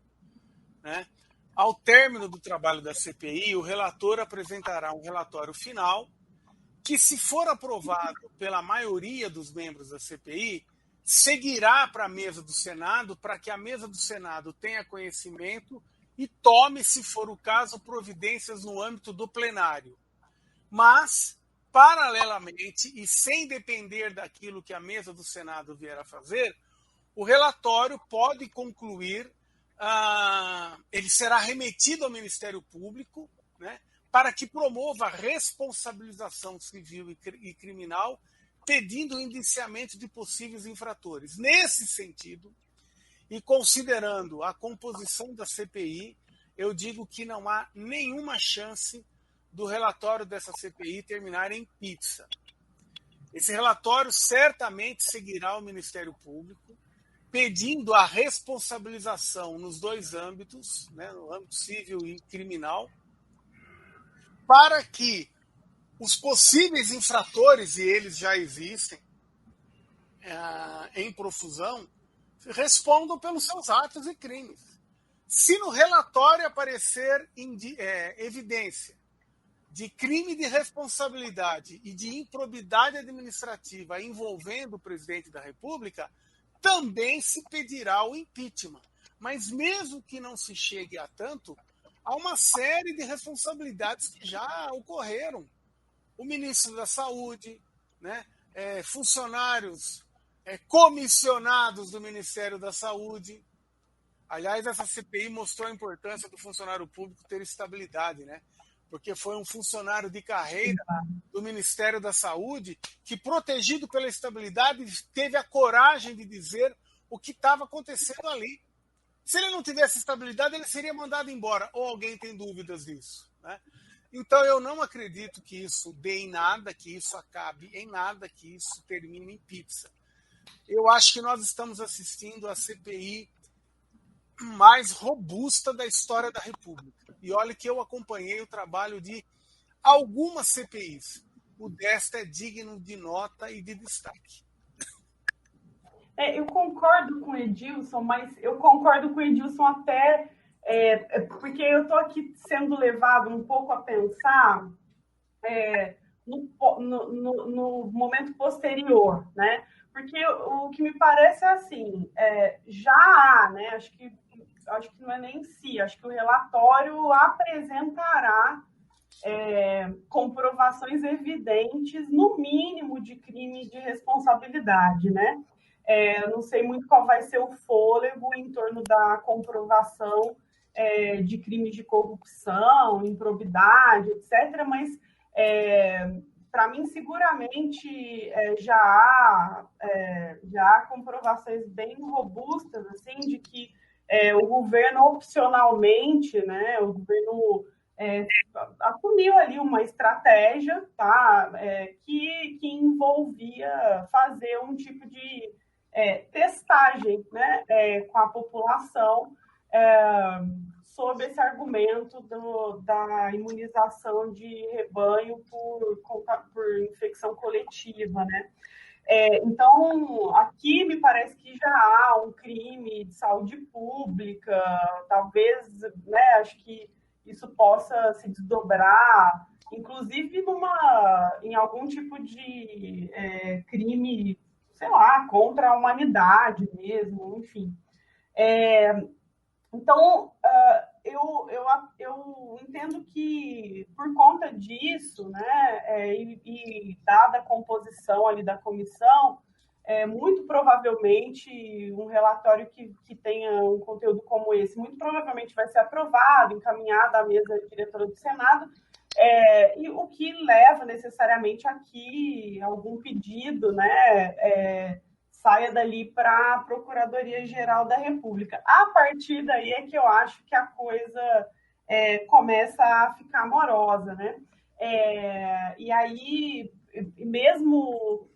Speaker 3: né? Ao término do trabalho da CPI, o relator apresentará um relatório final que, se for aprovado pela maioria dos membros da CPI, seguirá para a mesa do Senado, para que a mesa do Senado tenha conhecimento e tome, se for o caso, providências no âmbito do plenário. Mas, paralelamente, e sem depender daquilo que a mesa do Senado vier a fazer, o relatório pode concluir, ele será remetido ao Ministério Público, né, para que promova a responsabilização civil e criminal, pedindo o indiciamento de possíveis infratores. Nesse sentido, e considerando a composição da CPI, eu digo que não há nenhuma chance do relatório dessa CPI terminar em pizza. Esse relatório certamente seguirá o Ministério Público, pedindo a responsabilização nos dois âmbitos, né, no âmbito civil e criminal, para que os possíveis infratores, e eles já existem em profusão, respondam pelos seus atos e crimes. Se no relatório aparecer evidência de crime de responsabilidade e de improbidade administrativa envolvendo o presidente da República, também se pedirá o impeachment. Mas mesmo que não se chegue a tanto, há uma série de responsabilidades que já ocorreram. O ministro da Saúde, né, funcionários comissionados do Ministério da Saúde. Aliás, essa CPI mostrou a importância do funcionário público ter estabilidade, né? Porque foi um funcionário de carreira do Ministério da Saúde que, protegido pela estabilidade, teve a coragem de dizer o que estava acontecendo ali. Se ele não tivesse estabilidade, ele seria mandado embora. Ou alguém tem dúvidas disso, né? Então, eu não acredito que isso dê em nada, que isso acabe em nada, que isso termine em pizza. Eu acho que nós estamos assistindo a CPI mais robusta da história da República. E olha que eu acompanhei o trabalho de algumas CPIs. O desta é digno de nota e de destaque.
Speaker 4: Eu concordo com o Edilson, mas eu concordo com o Edilson até porque eu estou aqui sendo levado um pouco a pensar no momento posterior, né? Porque o que me parece é assim, já há, né? Acho que não é nem si, acho que o relatório apresentará comprovações evidentes, no mínimo, de crime de responsabilidade, né? Eu não sei muito qual vai ser o fôlego em torno da comprovação de crimes de corrupção, improbidade, etc., mas para mim, seguramente, já há comprovações bem robustas, assim, de que o governo, opcionalmente, né, o governo assumiu ali uma estratégia, tá, que envolvia fazer um tipo de testagem, né, com a população, sob esse argumento da imunização de rebanho por infecção coletiva, né? Então, aqui me parece que já há um crime de saúde pública, talvez, né, acho que isso possa se desdobrar, inclusive em algum tipo de crime, sei lá, contra a humanidade mesmo, enfim. Então, eu entendo que, por conta disso, né, e dada a composição ali da comissão, muito provavelmente um relatório que tenha um conteúdo como esse, muito provavelmente vai ser aprovado, encaminhado à mesa diretora do Senado, e o que leva necessariamente a que algum pedido, né, saia dali para a Procuradoria-Geral da República. A partir daí é que eu acho que a coisa começa a ficar morosa, né? E aí, mesmo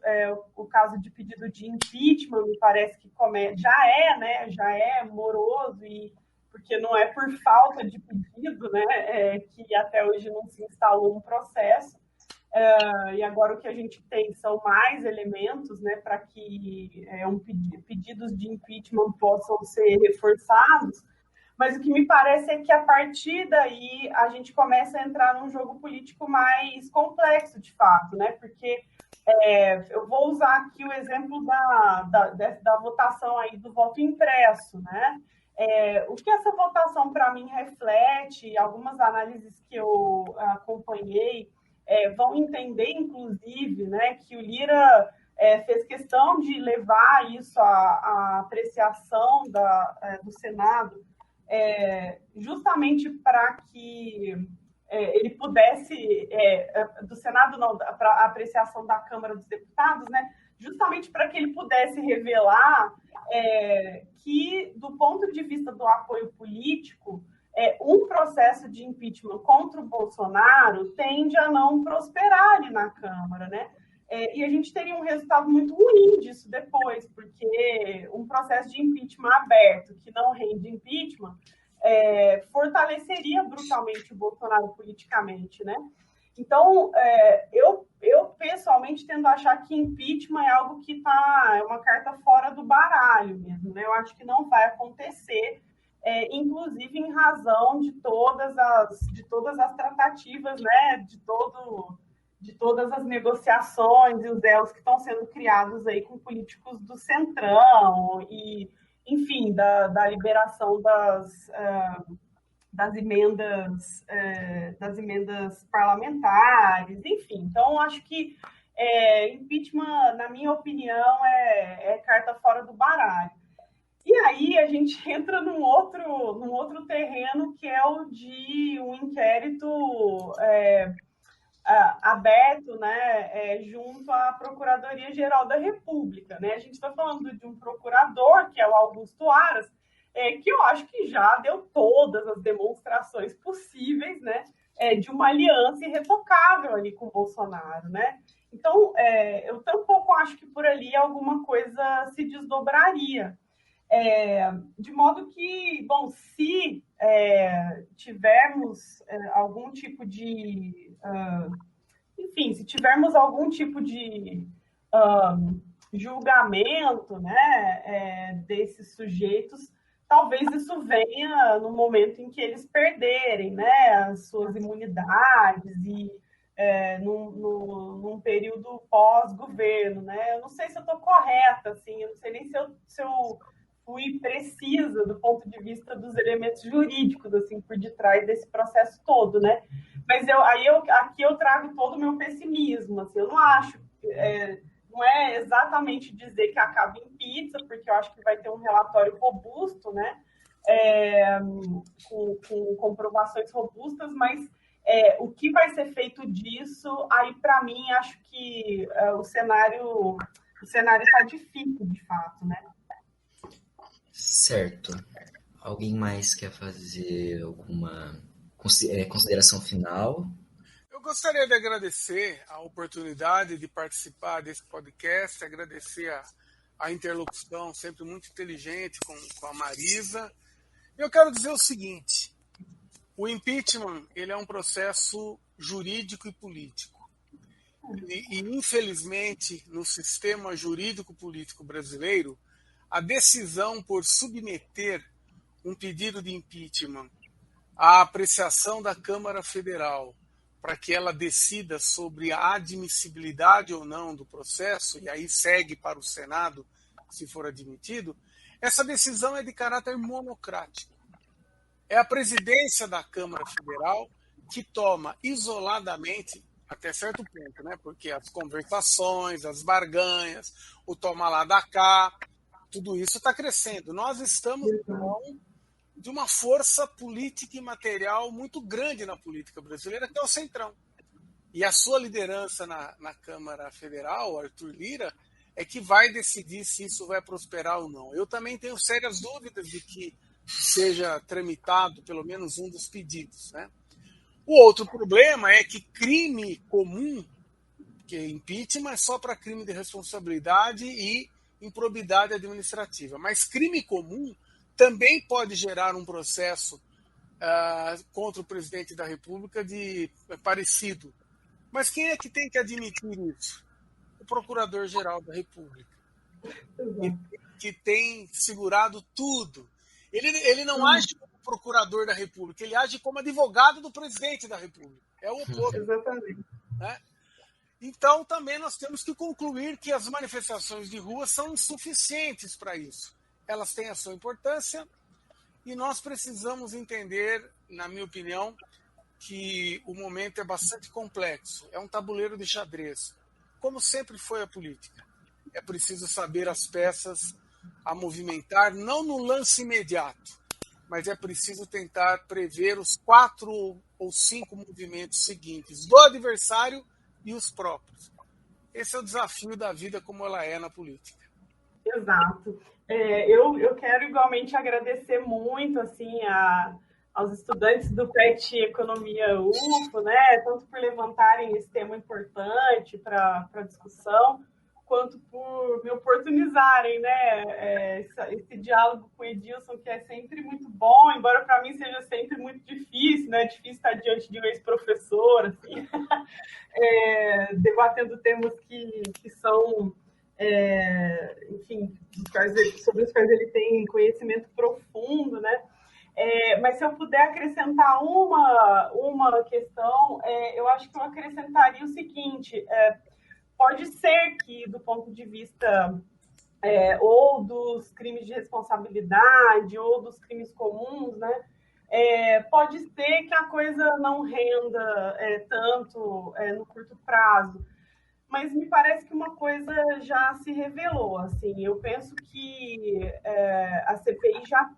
Speaker 4: o caso de pedido de impeachment, me parece que já é moroso, porque não é por falta de pedido, né, que até hoje não se instalou um processo. E agora o que a gente tem são mais elementos, né, para que pedidos de impeachment possam ser reforçados, mas o que me parece é que a partir daí a gente começa a entrar num jogo político mais complexo, de fato, né, porque eu vou usar aqui o exemplo da votação aí do voto impresso, né? O que essa votação, para mim, reflete, algumas análises que eu acompanhei, vão entender, inclusive, né, que o Lira fez questão de levar isso à apreciação do Senado, justamente para que ele pudesse, do Senado não, para a apreciação da Câmara dos Deputados, né, justamente para que ele pudesse revelar que, do ponto de vista do apoio político, um processo de impeachment contra o Bolsonaro tende a não prosperar ali na Câmara, né? E a gente teria um resultado muito ruim disso depois, porque um processo de impeachment aberto que não rende impeachment fortaleceria brutalmente o Bolsonaro politicamente, né? Então, eu pessoalmente tendo a achar que impeachment é algo que é uma carta fora do baralho mesmo, né? Eu acho que não vai acontecer, inclusive em razão de todas as tratativas, né? De todas as negociações e os elos que estão sendo criados aí com políticos do Centrão e, enfim, da liberação das emendas parlamentares, enfim. Então, acho que impeachment, na minha opinião, é carta fora do baralho. E aí a gente entra num outro terreno, que é o de um inquérito aberto, né, junto à Procuradoria-Geral da República, né? A gente está falando de um procurador, que é o Augusto Aras, que eu acho que já deu todas as demonstrações possíveis, né, de uma aliança irretocável ali com o Bolsonaro, né? Então, eu tampouco acho que por ali alguma coisa se desdobraria. De modo que, bom, se tivermos algum tipo de... enfim, se tivermos algum tipo de julgamento, né, desses sujeitos, talvez isso venha no momento em que eles perderem, né, as suas imunidades e num período pós-governo, né? Eu não sei se eu estou correta, assim, eu não sei nem se eu fui precisa do ponto de vista dos elementos jurídicos, assim, por detrás desse processo todo, né? Mas aqui eu trago todo o meu pessimismo, assim, eu não acho, não é exatamente dizer que acaba em pizza, porque eu acho que vai ter um relatório robusto, né? Com comprovações robustas, mas o que vai ser feito disso, aí para mim acho que o cenário está difícil, de fato, né?
Speaker 2: Certo. Alguém mais quer fazer alguma consideração final?
Speaker 3: Eu gostaria de agradecer a oportunidade de participar desse podcast, agradecer a interlocução sempre muito inteligente com a Marisa. Eu quero dizer o seguinte: o impeachment ele é um processo jurídico e político. E infelizmente, no sistema jurídico-político brasileiro, a decisão por submeter um pedido de impeachment à apreciação da Câmara Federal para que ela decida sobre a admissibilidade ou não do processo, e aí segue para o Senado, se for admitido, essa decisão é de caráter monocrático. É a presidência da Câmara Federal que toma isoladamente, até certo ponto, né? Porque as conversações, as barganhas, o toma lá da cá, tudo isso está crescendo. Nós estamos na mão de uma força política e material muito grande na política brasileira, que é o Centrão. E a sua liderança na Câmara Federal, Arthur Lira, é que vai decidir se isso vai prosperar ou não. Eu também tenho sérias dúvidas de que seja tramitado pelo menos um dos pedidos, né? O outro problema é que crime comum, que impeachment é só para crime de responsabilidade e improbidade administrativa, mas crime comum também pode gerar um processo contra o presidente da República parecido. Mas quem é que tem que admitir isso? O Procurador-Geral da República, que tem segurado tudo. Ele não age como procurador da República, ele age como advogado do presidente da República. É o oposto.
Speaker 4: Exatamente.
Speaker 3: Né? Então, também nós temos que concluir que as manifestações de rua são insuficientes para isso. Elas têm a sua importância e nós precisamos entender, na minha opinião, que o momento é bastante complexo. É um tabuleiro de xadrez, como sempre foi a política. É preciso saber as peças a movimentar, não no lance imediato, mas é preciso tentar prever os 4 ou 5 movimentos seguintes do adversário e os próprios. Esse é o desafio da vida como ela é na política.
Speaker 4: Exato. Eu quero igualmente agradecer muito assim, aos estudantes do PET Economia UFO, né, tanto por levantarem esse tema importante para a discussão, quanto por me oportunizarem, né, esse diálogo com o Edilson, que é sempre muito bom, embora para mim seja sempre muito difícil, né, difícil estar diante de um ex-professor, assim, debatendo temas que são, enfim, sobre os quais ele tem conhecimento profundo, né. Mas se eu puder acrescentar uma questão, eu acho que eu acrescentaria o seguinte: pode ser que, do ponto de vista ou dos crimes de responsabilidade ou dos crimes comuns, né, pode ser que a coisa não renda tanto no curto prazo. Mas me parece que uma coisa já se revelou. Assim, eu penso que a CPI já,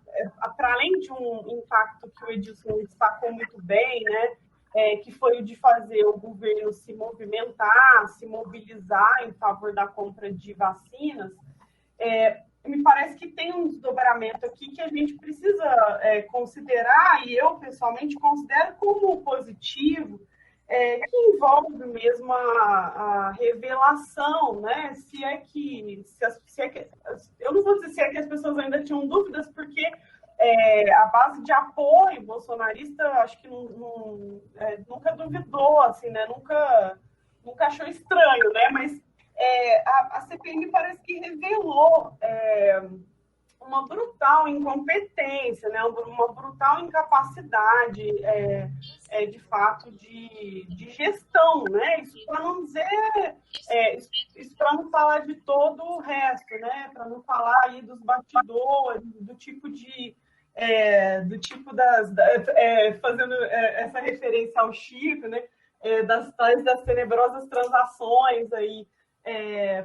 Speaker 4: para além de um impacto que o Edilson destacou muito bem, né, que foi o de fazer o governo se movimentar, se mobilizar em favor da compra de vacinas, me parece que tem um desdobramento aqui que a gente precisa considerar, e eu pessoalmente considero como positivo, que envolve mesmo a revelação, né? Eu não vou dizer se é que as pessoas ainda tinham dúvidas, porque a base de apoio bolsonarista, acho que nunca duvidou, assim, né? Nunca achou estranho, né? Mas a CPI me parece que revelou uma brutal incompetência, né? Uma brutal incapacidade, de fato, de gestão, né? Isso para não dizer, isso para não falar de todo o resto, né? Para não falar aí dos bastidores, do tipo fazendo essa referência ao Chico, né? Das tenebrosas transações aí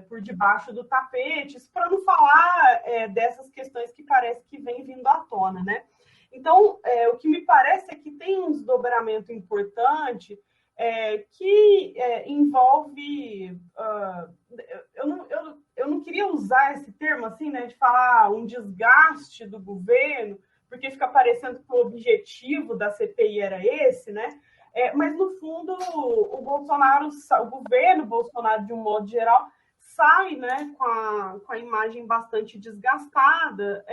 Speaker 4: por debaixo do tapete, isso para não falar dessas questões que parece que vem vindo à tona, né? Então, o que me parece é que tem um desdobramento importante que envolve... eu não queria usar esse termo assim, né, de falar um desgaste do governo, porque fica parecendo que o objetivo da CPI era esse, né? Mas, no fundo, o governo Bolsonaro, de um modo geral, sai, né, com a imagem bastante desgastada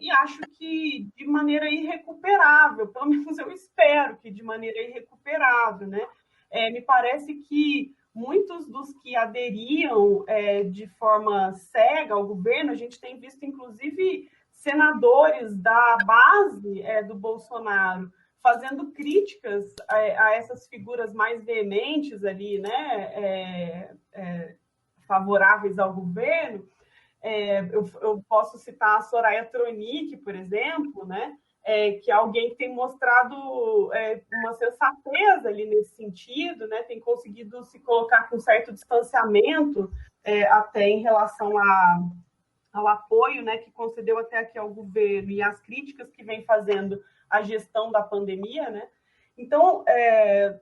Speaker 4: e acho que de maneira irrecuperável, pelo menos eu espero que de maneira irrecuperável, né? Me parece que muitos dos que aderiam de forma cega ao governo, a gente tem visto, inclusive, senadores da base do Bolsonaro fazendo críticas a essas figuras mais veementes ali, né, favoráveis ao governo. Eu posso citar a Soraya Tronic, por exemplo, né, que é alguém que tem mostrado uma sensatez ali nesse sentido, né, tem conseguido se colocar com certo distanciamento até em relação ao apoio, né, que concedeu até aqui ao governo e as críticas que vem fazendo a gestão da pandemia, né? Então,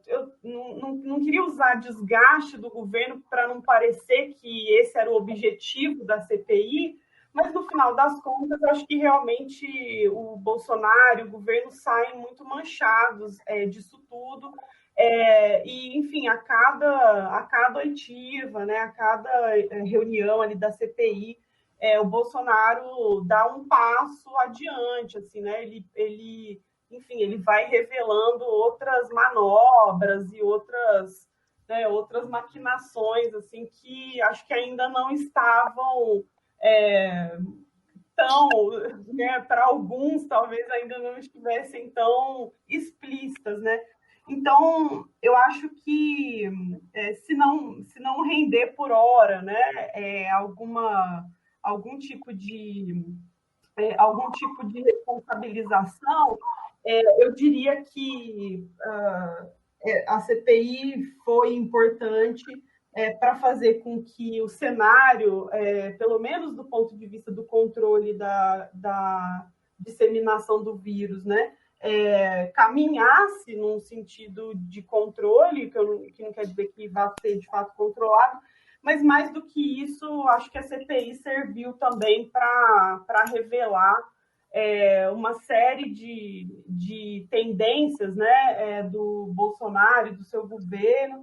Speaker 4: eu não queria usar desgaste do governo para não parecer que esse era o objetivo da CPI, mas, no final das contas, eu acho que realmente o Bolsonaro e o governo saem muito manchados disso tudo. E, enfim, a cada oitiva, né, a cada reunião ali da CPI, o Bolsonaro dá um passo adiante, assim, né? Enfim, ele vai revelando outras manobras e outras maquinações, assim, que acho que ainda não estavam tão, né, para alguns talvez ainda não estivessem tão explícitas, né? Então, eu acho que se não render por hora, né, algum tipo de responsabilização, eu diria que a CPI foi importante para fazer com que o cenário, pelo menos do ponto de vista do controle da disseminação do vírus, né, caminhasse num sentido de controle, que não quer dizer que vá ser de fato controlado, mas mais do que isso, acho que a CPI serviu também para revelar uma série de tendências, né, do Bolsonaro e do seu governo,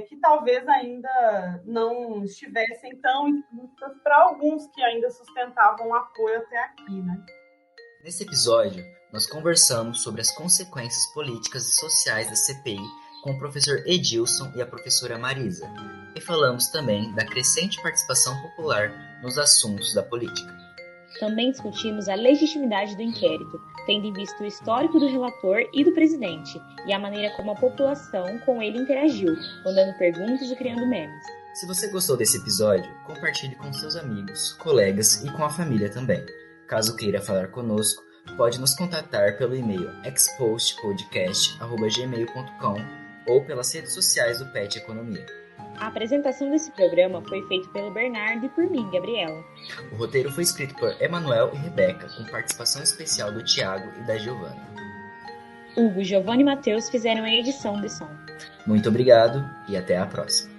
Speaker 4: que talvez ainda não estivessem tão explícitas para alguns que ainda sustentavam o apoio até aqui, né?
Speaker 2: Nesse episódio, nós conversamos sobre as consequências políticas e sociais da CPI com o professor Edilson e a professora Marisa, e falamos também da crescente participação popular nos assuntos da política.
Speaker 1: Também discutimos a legitimidade do inquérito, tendo em vista o histórico do relator e do presidente, e a maneira como a população com ele interagiu, mandando perguntas e criando memes.
Speaker 2: Se você gostou desse episódio, compartilhe com seus amigos, colegas e com a família também. Caso queira falar conosco, pode nos contatar pelo e-mail expostpodcast@gmail.com ou pelas redes sociais do PET Economia.
Speaker 1: A apresentação desse programa foi feita pelo Bernardo e por mim, Gabriela.
Speaker 2: O roteiro foi escrito por Emanuel e Rebeca, com participação especial do Thiago e da Giovana.
Speaker 1: Hugo, Giovanni e Matheus fizeram a edição de som.
Speaker 2: Muito obrigado e até a próxima.